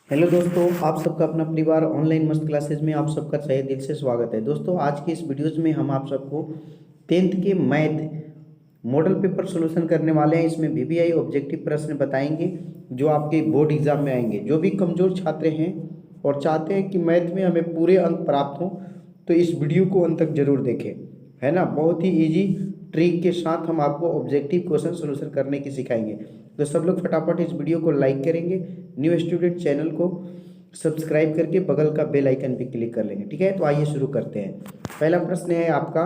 Hello दोस्तों, आप सबका अपना परिवार ऑनलाइन मस्त क्लासेज में आप सबका तहे दिल से स्वागत है। दोस्तों, आज की इस वीडियोज़ में हम आप सबको 10th के मैथ मॉडल पेपर सॉल्यूशन करने वाले हैं। इसमें वीवीआई ऑब्जेक्टिव प्रश्न बताएंगे जो आपके बोर्ड एग्जाम में आएंगे। जो भी कमज़ोर छात्र हैं और चाहते हैं कि मैथ में हमें पूरे अंक प्राप्त हों तो इस वीडियो को अंत तक जरूर देखें, है ना। बहुत ही ईजी ट्रिक के साथ हम आपको ऑब्जेक्टिव क्वेश्चन सॉल्यूशन करने की सिखाएंगे। तो सब लोग फटाफट इस वीडियो को लाइक करेंगे, न्यू स्टूडेंट चैनल को सब्सक्राइब करके बगल का बेल आइकन पे क्लिक कर लेंगे। ठीक है, तो आइए शुरू करते हैं। पहला प्रश्न है आपका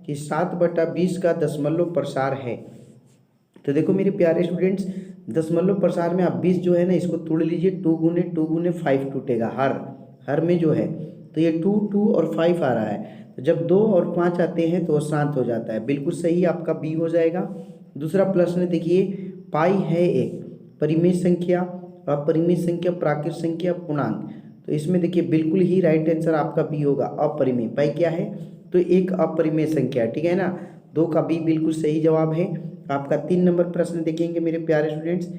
कि 7/20 का दशमलव प्रसार है। तो देखो मेरे प्यारे स्टूडेंट्स, दशमलव प्रसार में आप 20 जो है ना, इसको तोड़ लीजिए। 2 × 5 टूटेगा हर में जो है। तो ये 2 2 और 5 आ रहा है। तो जब 2 और 5 आते हैं तो वो शांत हो जाता है। बिल्कुल सही आपका बी हो जाएगा। दूसरा प्रश्न देखिए, पाई है एक परिमेय संख्या, अपरिमेय संख्या, प्राकृत संख्या, पूर्णांक। तो इसमें देखिए बिल्कुल ही राइट आंसर आपका बी होगा, अपरिमेय। पाई क्या है? तो एक अपरिमेय संख्या, ठीक है ना। 2 का बी बिल्कुल सही जवाब है आपका। 3 नंबर प्रश्न देखेंगे मेरे प्यारे स्टूडेंट्स।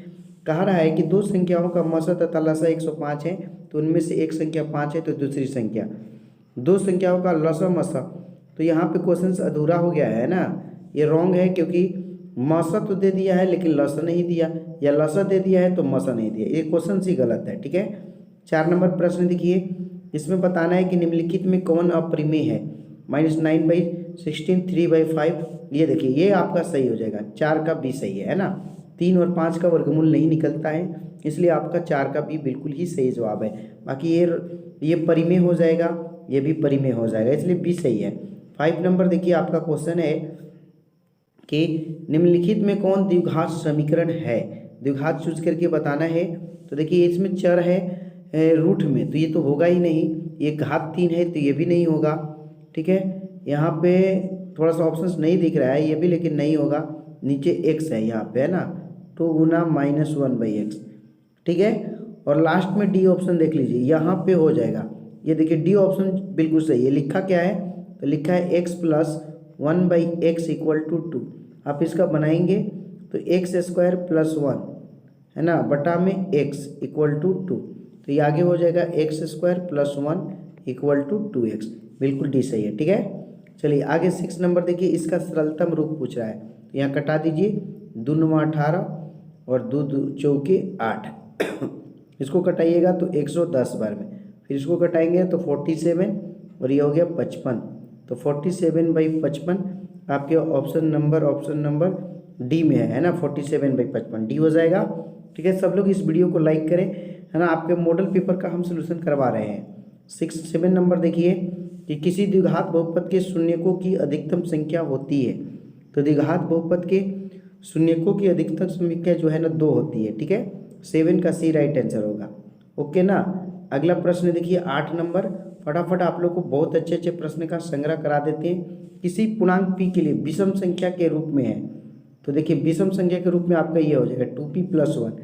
कहा रहा है कि दो संख्याओं का मसा तथा लसा 105 है, तो उनमें से एक संख्या 5 है तो दूसरी संख्या। दो संख्याओं का लसा मसा, तो यहाँ पे क्वेश्चन अधूरा हो गया है ना। ये रॉन्ग है क्योंकि मसा तो दे दिया है लेकिन लसा नहीं दिया, या लसा दे दिया है तो मसा नहीं दिया। ये क्वेश्चन ही गलत है, ठीक है। 4 नंबर प्रश्न देखिए, इसमें बताना है कि निम्नलिखित में कौन अपरिमेय है। -9/16, 3/5। ये देखिए ये आपका सही हो जाएगा। 4 का बी सही है ना। 3 और 5 का वर्गमूल नहीं निकलता है, इसलिए आपका 4 का बी बिल्कुल ही सही जवाब है। बाकी ये परिमेय हो जाएगा, ये भी परिमेय हो जाएगा, इसलिए बी सही है। 5 नंबर देखिए आपका क्वेश्चन है कि निम्नलिखित में कौन द्विघात समीकरण है। द्विघात चूज करके बताना है। तो देखिए इसमें चर है रूट में, तो ये तो होगा ही नहीं। ये घात 3 है तो ये भी नहीं होगा, ठीक है। यहाँ पे थोड़ा सा ऑप्शंस नहीं दिख रहा है, ये भी लेकिन नहीं होगा। नीचे x है यहाँ पे, है ना। 2 × -1/x, ठीक है। और लास्ट में डी ऑप्शन देख लीजिए, यहाँ पे हो जाएगा। ये देखिए डी ऑप्शन बिल्कुल सही है। लिखा क्या है? तो लिखा है x + 1/x = 2। आप इसका बनाएंगे तो x² + 1, है ना, बटा में x = 2। तो ये आगे हो जाएगा x² + 1 = 2x। बिल्कुल डी सही है, ठीक है। चलिए आगे 6 नंबर देखिए, इसका सरलतम रूप पूछ रहा है। तो यहाँ कटा दीजिए, 2 × 9 = 18 और 2 × 2 = 8। इसको कटाइएगा तो 110 बार में, फिर इसको कटाएंगे तो 47 और ये हो गया 55। तो 47/55 आपके ऑप्शन नंबर डी में है ना। 47/55 डी हो जाएगा, ठीक है। सब लोग इस वीडियो को लाइक करें, है ना। आपके मॉडल पेपर का हम सलूशन करवा रहे हैं। 7 नंबर देखिए कि किसी द्विघात बहुपद के शून्यकों की अधिकतम संख्या होती है। तो द्विघात बहुपद के शून्यकों की अधिकतम संख्या जो है ना 2 होती है, ठीक है। 7 का सी राइट आंसर होगा, ओके ना। अगला प्रश्न देखिए 8 नंबर। फटाफट आप लोग को बहुत अच्छे अच्छे प्रश्न का संग्रह करा देते हैं। किसी पूर्णांक p के लिए विषम संख्या के रूप में है। तो देखिए विषम संख्या के रूप में आपका ये हो जाएगा 2p + 1।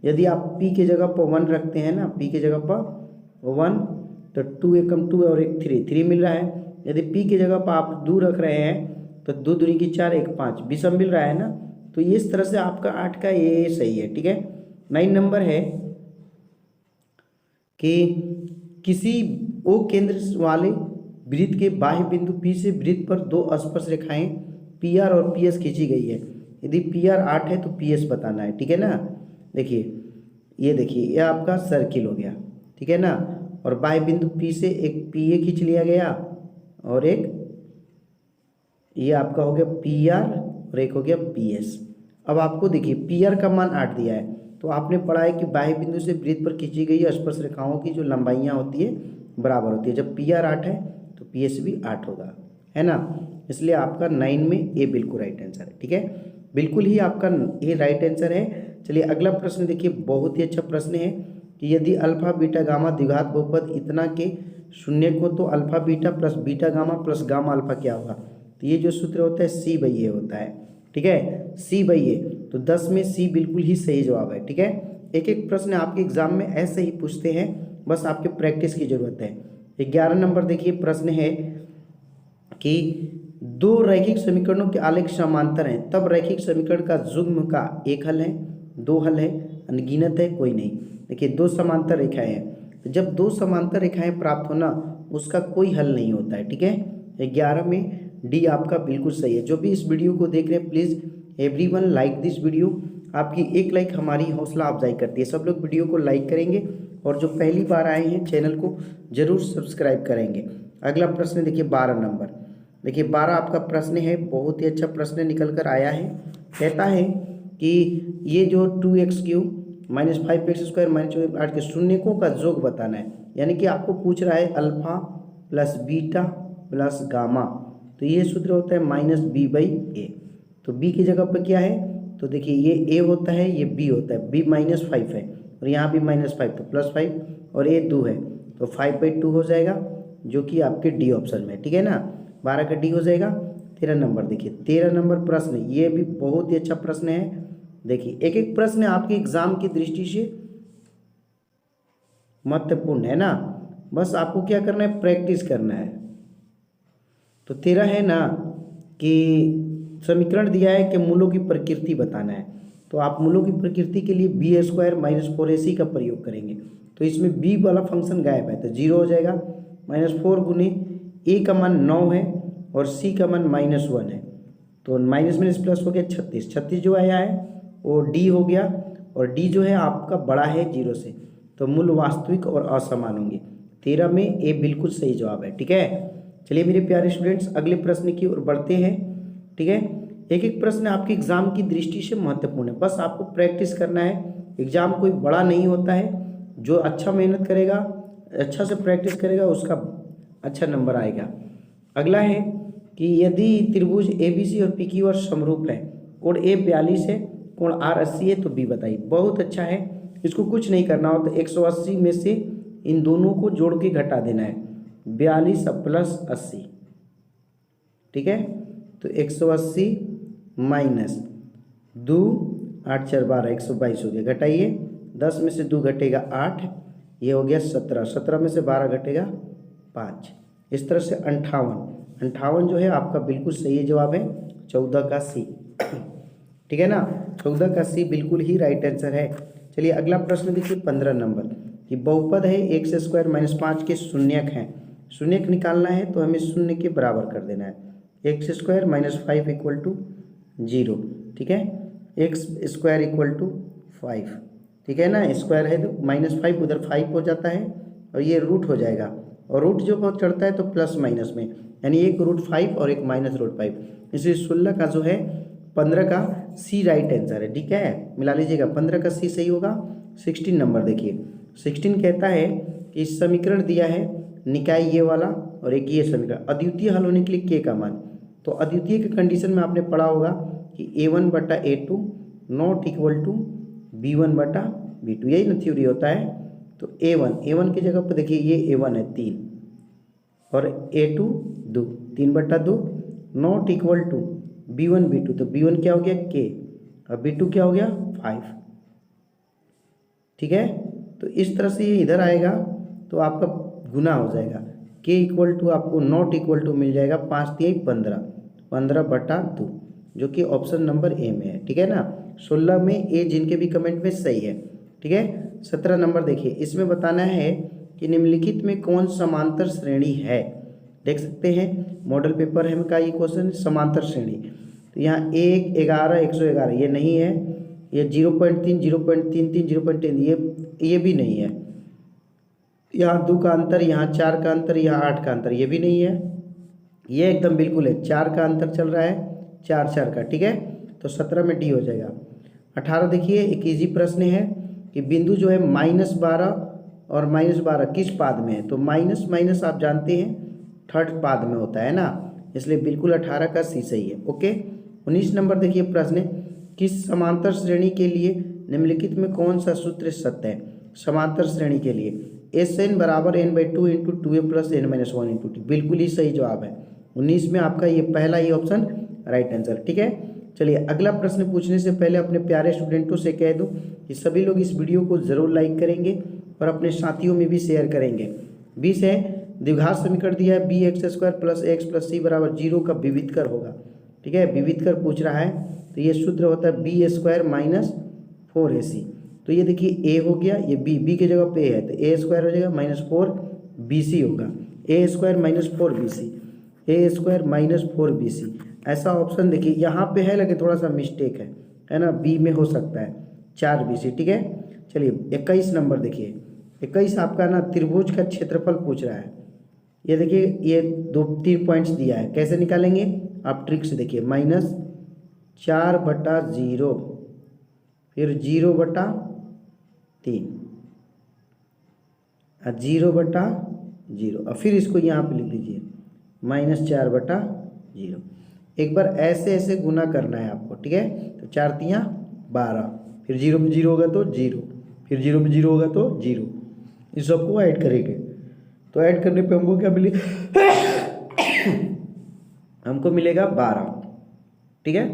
यदि आप p की जगह पर 1 रखते हैं ना, p की जगह पर 1, तो 2 × 2 और 1 3 मिल रहा है। यदि p की जगह पर आप 2 रख रहे हैं तो 2 दूनी की 4 1 5 विषम मिल रहा है ना। तो इस तरह से आपका 8 का ये सही है, ठीक है। 9 नंबर है कि किसी ओ केंद्र वाले वृत्त के बाह्य बिंदु P से वृत्त पर 2 स्पर्श रेखाएं PR और PS खींची गई है। यदि PR 8 है तो PS बताना है, ठीक है ना। देखिए ये देखिए ये आपका सर्किल हो गया, ठीक है ना। और बाह्य बिंदु P से एक PA खींच लिया गया और एक ये आपका हो गया PR और एक हो गया PS। अब आपको देखिए PR का मान 8 दिया है, तो आपने पढ़ा है कि बाह्य बिंदु से वृत्त पर खींची गई स्पर्श रेखाओं की जो लंबाइयाँ होती है बराबर होती है। जब PR 8 है तो PS भी 8 होगा, है ना। इसलिए आपका 9 में ए बिल्कुल राइट आंसर है, ठीक है। बिल्कुल ही आपका ए राइट आंसर है। चलिए अगला प्रश्न देखिए, बहुत ही अच्छा प्रश्न है कि यदि अल्फा बीटा गामा द्विघात बहुपद इतना के शून्य को तो alpha beta plus beta gamma plus gamma alpha क्या होगा। तो ये जो सूत्र होता है C/A होता है, ठीक है। C/A, तो 10 में C बिल्कुल ही सही जवाब है, ठीक है। एक एक प्रश्न आपके एग्जाम में ऐसे ही पूछते हैं, बस आपके प्रैक्टिस की जरूरत है। 11 नंबर देखिए प्रश्न है कि दो रैखिक समीकरणों के आलेख समांतर हैं, तब रैखिक समीकरण का युग्म का एक हल है। दो हल है, अनगिनत है, कोई नहीं। देखिए दो समांतर रेखाएं हैं, तो जब दो समांतर रेखाएं प्राप्त होना उसका कोई हल नहीं होता है, ठीक है। 11 में डी आपका बिल्कुल सही है। जो भी इस वीडियो को देख रहे हैं please everyone like this video. आपकी एक लाइक हमारी हौसला अफजाई करती है। सब लोग वीडियो को लाइक करेंगे और जो पहली बार आए हैं चैनल को जरूर सब्सक्राइब करेंगे। अगला प्रश्न देखिए 12 नंबर। देखिए 12 आपका प्रश्न है, बहुत ही अच्छा प्रश्न निकल कर आया है। कहता है कि ये जो 2x³ माइनस 5x² माइनस 8 के शून्यकों का योग बताना है। यानी कि आपको पूछ रहा है alpha plus beta plus gamma, तो ये सूत्र होता है -b/a। तो b की जगह पर क्या है, तो देखिए ये a होता है, ये b होता है, b -5 है और यहाँ भी -5 तो +5 और a 2 है तो 5/2 हो जाएगा, जो कि आपके डी ऑप्शन में, ठीक है ना। 12 का डी हो जाएगा। 13 नंबर देखिए, 13 नंबर प्रश्न, ये भी बहुत ही अच्छा प्रश्न है। देखिए एक एक प्रश्न आपके एग्जाम की दृष्टि से महत्वपूर्ण है ना, बस आपको क्या करना है, प्रैक्टिस करना है। तो 13 है ना कि समीकरण दिया है कि मूलों की प्रकृति बताना है, तो आप मूलों की प्रकृति के लिए b² - 4ac का प्रयोग करेंगे। तो इसमें b वाला फंक्शन गायब है तो 0 हो जाएगा। -4 गुने a का मान 9 है और c का मान -1 है, तो माइनस माइनस प्लस हो गया 36। 36 जो आया है वो d हो गया और d जो है आपका बड़ा है 0 से, तो मूल वास्तविक और असमान होंगे। 13 में a बिल्कुल सही जवाब है, ठीक है। चलिए मेरे प्यारे स्टूडेंट्स अगले प्रश्न की ओर बढ़ते हैं, ठीक है। एक एक प्रश्न आपके एग्जाम की दृष्टि से महत्वपूर्ण है, बस आपको प्रैक्टिस करना है। एग्जाम कोई बड़ा नहीं होता है, जो अच्छा मेहनत करेगा, अच्छा से प्रैक्टिस करेगा, उसका अच्छा नंबर आएगा। अगला है कि यदि त्रिभुज ABC और PQR समरूप है, कोण A 42 है, कोण R 80 है, तो B बताइए। बहुत अच्छा है, इसको कुछ नहीं करना हो तो 180 में से इन दोनों को जोड़ के घटा देना है, 42 प्लस 80, ठीक है। तो 180 माइनस 2 8 4 12 122 हो गया, घटाइए 10 में से 2 घटेगा 8, ये हो गया 17, 17 में से 12 घटेगा 5, इस तरह से 58 जो है आपका बिल्कुल सही जवाब है, 14 का C, ठीक है ना। 14 का C बिल्कुल ही राइट आंसर है। चलिए अगला प्रश्न देखिए 15 नंबर कि बहुपद है x² - 5 के शून्यक हैं। शून्यक निकालना है तो हमें शून्य के बराबर कर देना है, x² - 5 = 0, ठीक है। x² = 5, ठीक है ना, स्क्वायर है तो -5 उधर 5 हो जाता है और ये रूट हो जाएगा, और रूट जो चढ़ता है तो प्लस माइनस में, यानी एक √5 और एक -√5, इसलिए 16 का जो है 15 का C राइट आंसर है, ठीक है। मिला लीजिएगा, 15 का C सही होगा। 16 नंबर देखिए, 16 कहता है कि समीकरण दिया है निकाय ये वाला और एक ये समीकरण, अद्वितीय हल होने के लिए k का मान, तो अद्वितीय के कंडीशन में आपने पढ़ा होगा कि a1/a2 not equal to b1/b2, यही ना थ्योरी होता है। तो a1 की जगह पर देखिए ये a1 है 3 और a2 2, 3/2 not equal to b1/b2, तो b1 क्या हो गया k और b2 क्या हो गया 5, ठीक है। तो इस तरह से ये इधर आएगा तो आपका गुना हो जाएगा, k = आपको नॉट इक्वल टू मिल जाएगा 5 3 15, 15/2, जो कि ऑप्शन नंबर ए में है, ठीक है ना। 16 में ए जिनके भी कमेंट में सही है, ठीक है। 17 नंबर देखिए, इसमें बताना है कि निम्नलिखित में कौन समांतर श्रेणी है। देख सकते हैं मॉडल पेपर है का ये क्वेश्चन, समांतर श्रेणी। तो यहाँ 1 11 111 ये नहीं है, ये 0.3 0.33 0.3 ये भी नहीं है, यहाँ 2 का अंतर, यहाँ 4 का अंतर, यहाँ 8 का अंतर, ये भी नहीं है, ये एकदम बिल्कुल है, 4 का अंतर चल रहा है, 4 4 का, ठीक है। तो 17 में डी हो जाएगा। 18 देखिए, एक इजी प्रश्न है कि बिंदु जो है -12 और -12 किस पाद में है, तो माइनस माइनस आप जानते हैं थर्ड पाद में होता है ना, इसलिए बिल्कुल 18 का सी सही है, ओके। 19 नंबर देखिए प्रश्न, किस समांतर श्रेणी के लिए निम्नलिखित में कौन सा सूत्र सत्य है। समांतर श्रेणी के लिए SN = n/2 × 2a + n - 1 × t, बिल्कुल ही सही जवाब है। 19 में आपका ये पहला ही ऑप्शन राइट आंसर, ठीक है। चलिए अगला प्रश्न पूछने से पहले अपने प्यारे स्टूडेंटों से कह दूं कि सभी लोग इस वीडियो को जरूर लाइक करेंगे और अपने साथियों में भी शेयर करेंगे। 20 है, द्विघात समीकरण दिया है bx² + x + c = 0 का विविधकर होगा, ठीक है। विविधकर पूछ रहा है तो ये सूत्र होता है b² - 4ac। तो ये देखिए a हो गया, ये b की जगह पे है तो a स्क्वायर हो जाएगा -4bc होगा, a square -4bc, a square -4bc। ऐसा ऑप्शन देखिए यहाँ पे है लेकिन थोड़ा सा मिस्टेक है ना, बी में हो सकता है 4bc। ठीक है, चलिए 21 नंबर देखिए। 21 आपका ना त्रिभुज का क्षेत्रफल पूछ रहा है। ये देखिए ये 2-3 पॉइंट्स दिया है, कैसे निकालेंगे आप ट्रिक से देखिए। -4/0 फिर 0/3 और 0/0 और फिर इसको यहाँ पे लिख लीजिए -4/0। एक बार ऐसे ऐसे गुना करना है आपको। ठीक है, तो 4 × 3 = 12, फिर 0 पे 0 होगा तो 0, फिर 0 पे 0 होगा तो 0। इस सबको ऐड करेंगे तो ऐड करने पे हमको क्या मिलेगा हमको मिलेगा 12। ठीक है,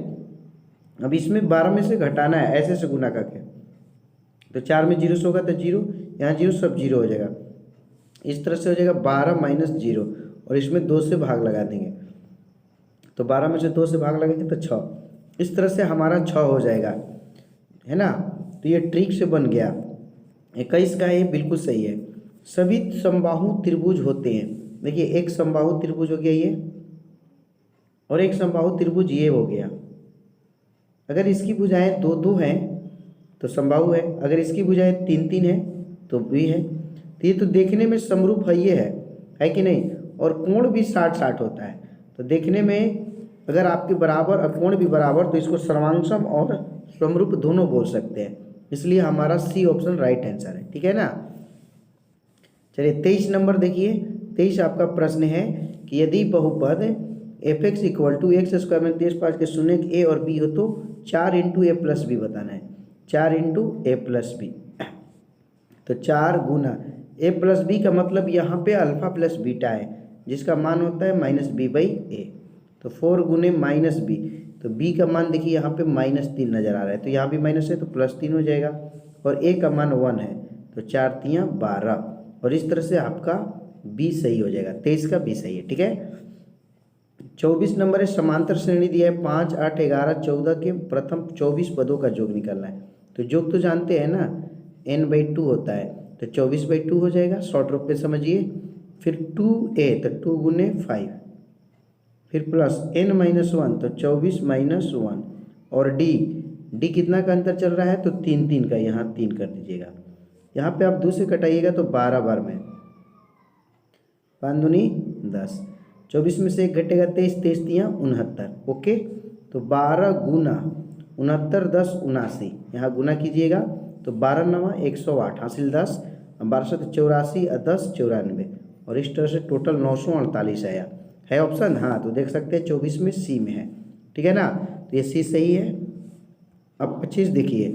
अब इसमें 12 में से घटाना है ऐसे से गुना करके। तो 4 में 0 से होगा तो 0, यहाँ 0 सब 0 हो जाएगा। इस तरह से हो जाएगा 12 - 0 और इसमें 2 से भाग लगा देंगे तो 12 में से 2 से भाग लगेंगे तो 6। इस तरह से हमारा 6 हो जाएगा, है ना। तो ये ट्रिक से बन गया। 21 का ये बिल्कुल सही है। सभी समबाहु त्रिभुज होते हैं। देखिए एक समबाहु त्रिभुज हो गया ये, और एक समबाहु त्रिभुज ये हो गया। अगर इसकी भुजाएं 2-2 हैं तो समबाहु है, अगर इसकी भुजाएं 3-3 है तो भी है। तो ये तो देखने में समरूप है, ये है कि नहीं। और कोण भी 60-60 होता है, तो देखने में अगर आपके बराबर और कोण भी बराबर तो इसको सर्वांगसम और समरूप दोनों बोल सकते हैं। इसलिए हमारा सी ऑप्शन राइट आंसर है। ठीक है ना। चलिए 23 नंबर देखिए। 23 आपका प्रश्न है कि यदि बहुपद f(x) = x² में 5 के शून्य a और b हो तो 4 × a + b बताना है। 4 × a + b, तो 4 गुना a + b का मतलब यहाँ पे अल्फा प्लस बीटा है जिसका मान होता है -b/a। तो 4 गुने -b, तो b का मान देखिए यहाँ पे -3 नज़र आ रहा है, तो यहाँ भी माइनस है तो +3 हो जाएगा। और a का मान 1 है तो 4 × 3 = 12, और इस तरह से आपका b सही हो जाएगा। 23 का b सही है। ठीक है, 24 नंबर है। समांतर श्रेणी दिया है 5, 8, 11, 14 के प्रथम 24 पदों का योग निकालना है। तो योग तो जानते हैं ना, n/2 होता है, तो 24/2 हो जाएगा। शॉर्ट रूप में समझिए। फिर 2a तो 2 गुने 5, फिर प्लस n-1 तो 24 - 1, और d कितना का अंतर चल रहा है तो 3 का, यहाँ 3 कर दीजिएगा। यहाँ पे आप 2 से कटाइएगा तो 12 बार में 5 दूनी 10, 24 में से 1 घटेगा 23, 23 × 3 = 69। ओके, तो 12 गुना 69, 10 79, यहाँ गुना कीजिएगा तो 12 × 9 = 108, हासिल 10, 12 × 7 = 84 और 10 = 94, और इस तरह से टोटल 948 आया। है ऑप्शन, हाँ। तो देख सकते हैं 24 में सी में है। ठीक है ना, तो ये सी सही है। अब 25 देखिए,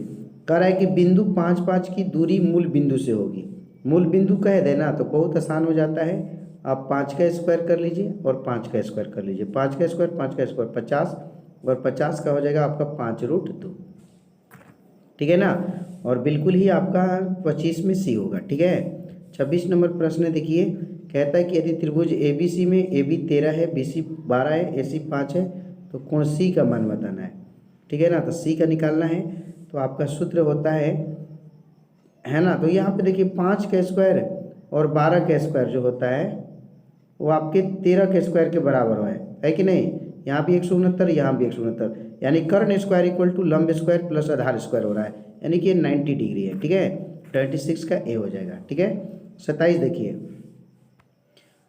कह रहा है कि बिंदु 5, 5 की दूरी मूल बिंदु से होगी। मूल बिंदु कह देना तो बहुत आसान हो जाता है। आप 5 का स्क्वायर कर लीजिए और 5 का स्क्वायर कर लीजिए। 5 का स्क्वायर 5 का स्क्वायर 50, और 50 का हो जाएगा आपका 5√2। ठीक है ना, और बिल्कुल ही आपका 25 में सी होगा। ठीक है, 26 नंबर प्रश्न देखिए। कहता है कि यदि त्रिभुज ABC में AB 13 है, BC 12 है, AC 5 है तो कोण C का मान बताना है। ठीक है ना, तो C का निकालना है। तो आपका सूत्र होता है ना। तो यहाँ पे देखिए 5 का स्क्वायर और 12 का स्क्वायर जो होता है वो आपके 13 के स्क्वायर के बराबर है कि नहीं। यहाँ भी 169, यहाँ भी 169, यानी कर्ण स्क्वायर = लंब स्क्वायर प्लस आधार स्क्वायर हो रहा है, यानी कि 90 डिग्री है। ठीक है, 26 का ए हो जाएगा। ठीक है, 27 देखिए।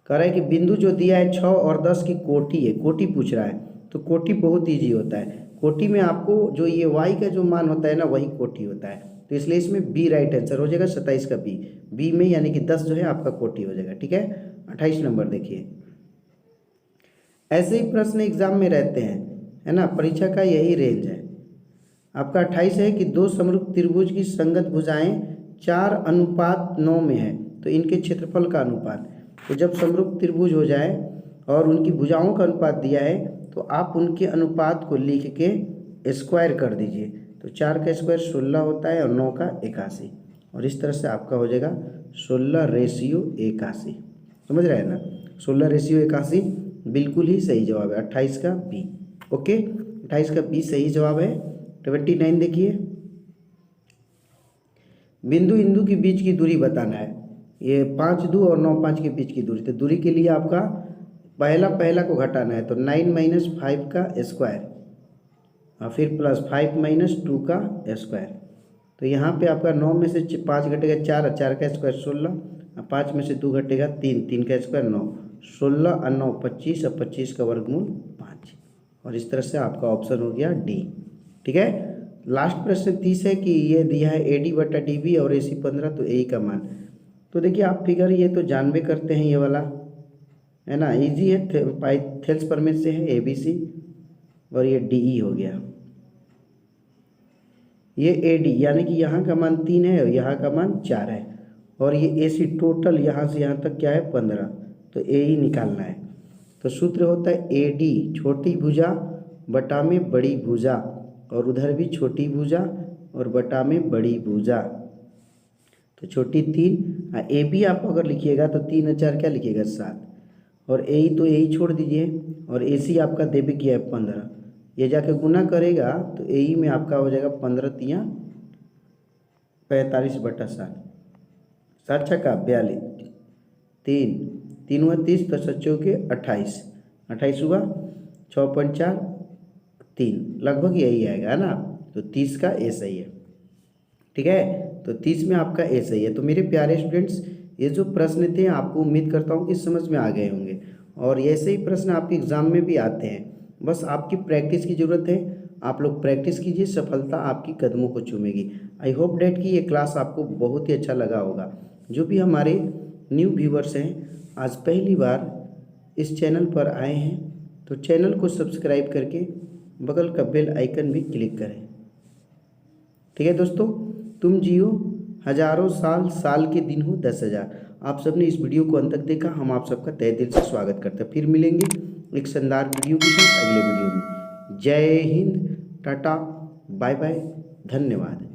कह रहा है कि बिंदु जो दिया है 6 और 10 की कोटि है, कोटि पूछ रहा है। तो कोटि बहुत ईजी होता है। कोटि में आपको जो ये y का जो मान होता है ना वही कोटि होता है, तो इसलिए इसमें बी राइट आंसर हो जाएगा। 27 का बी में यानी कि 10 जो है आपका कोटि हो जाएगा। ठीक है, 28 नंबर देखिए। ऐसे ही प्रश्न एग्जाम में रहते हैं, है ना, परीक्षा का यही रेंज है आपका। 28 है कि 2 समरूप त्रिभुज की संगत भुजाएं 4:9 में है, तो इनके क्षेत्रफल का अनुपात। तो जब समरूप त्रिभुज हो जाए और उनकी भुजाओं का अनुपात दिया है तो आप उनके अनुपात को लिख के स्क्वायर कर दीजिए। तो 4 का स्क्वायर 16 होता है और 9 का 81, और इस तरह से आपका हो जाएगा 16:81। समझ रहे हैं ना, 16:81 बिल्कुल ही सही जवाब है। 28 का बी। ओके, 28 का बी सही जवाब है। 29 देखिए। बिंदु बिंदु के बीच की दूरी बताना है। ये 5 2 और 9 5 के बीच की दूरी, तो दूरी के लिए आपका पहला को घटाना है, तो 9 माइनस 5 का स्क्वायर और फिर प्लस 5 माइनस 2 का स्क्वायर। तो यहाँ पे आपका 9 में से 5 घटेगा 4 और 4 का स्क्वायर 16 और 5 में से 2 घटेगा 3, 3 का स्क्वायर 9, 16 और 9 25 और 25 का वर्गमूल 5। और इस तरह से आपका ऑप्शन हो गया डी। ठीक है। लास्ट प्रश्न 30 है कि ये दिया है AD बटा DB और AC 15, तो AE का मान। तो देखिए आप फिगर ये तो जानबे करते हैं, ये वाला है ना, इजी है, पाइथेल्स प्रमेय से है ABC, और ये DE हो गया। ये AD यानी कि यहाँ का मान 3 है और यहाँ का मान 4 है, और ये AC टोटल यहाँ से यहाँ तक क्या है 15, तो AE निकालना है। तो सूत्र होता है AD छोटी भुजा बटा में बड़ी भुजा, और उधर भी छोटी भुजा और बटा में बड़ी भुजा, तो छोटी 3। AB आप अगर लिखिएगा तो 3 और 4 क्या लिखिएगा 7, और AE तो AE छोड़ दीजिए, और AC आपका देवे किया है 15, ये जाके गुना करेगा तो AE में आपका हो जाएगा 15 तिया 45 बटा 7, 7 छक्का 42, 3 3 हुआ 30, तो 7 चौके 28, 28 हुआ 6.4 3, लगभग यही आएगा है ना। तो 30 का ए सही है। ठीक है, तो 30 में आपका ए सही है। तो मेरे प्यारे स्टूडेंट्स, ये जो प्रश्न थे आपको उम्मीद करता हूँ कि समझ में आ गए होंगे, और ऐसे ही प्रश्न आपके एग्जाम में भी आते हैं, बस आपकी प्रैक्टिस की ज़रूरत है। आप लोग प्रैक्टिस कीजिए, सफलता आपकी कदमों को चूमेगी। आई होप डैट कि ये क्लास आपको बहुत ही अच्छा लगा होगा। जो भी हमारे न्यू व्यूवर्स हैं, आज पहली बार इस चैनल पर आए हैं, तो चैनल को सब्सक्राइब करके बगल का बेल आइकन भी क्लिक करें। ठीक है दोस्तों, तुम जियो हजारों साल, साल के दिन हो 10,000। आप सबने इस वीडियो को अंत तक देखा, हम आप सबका तहे दिल से स्वागत करते हैं। फिर मिलेंगे एक शानदार वीडियो के साथ अगले वीडियो में। जय हिंद, टाटा, बाय बाय, धन्यवाद।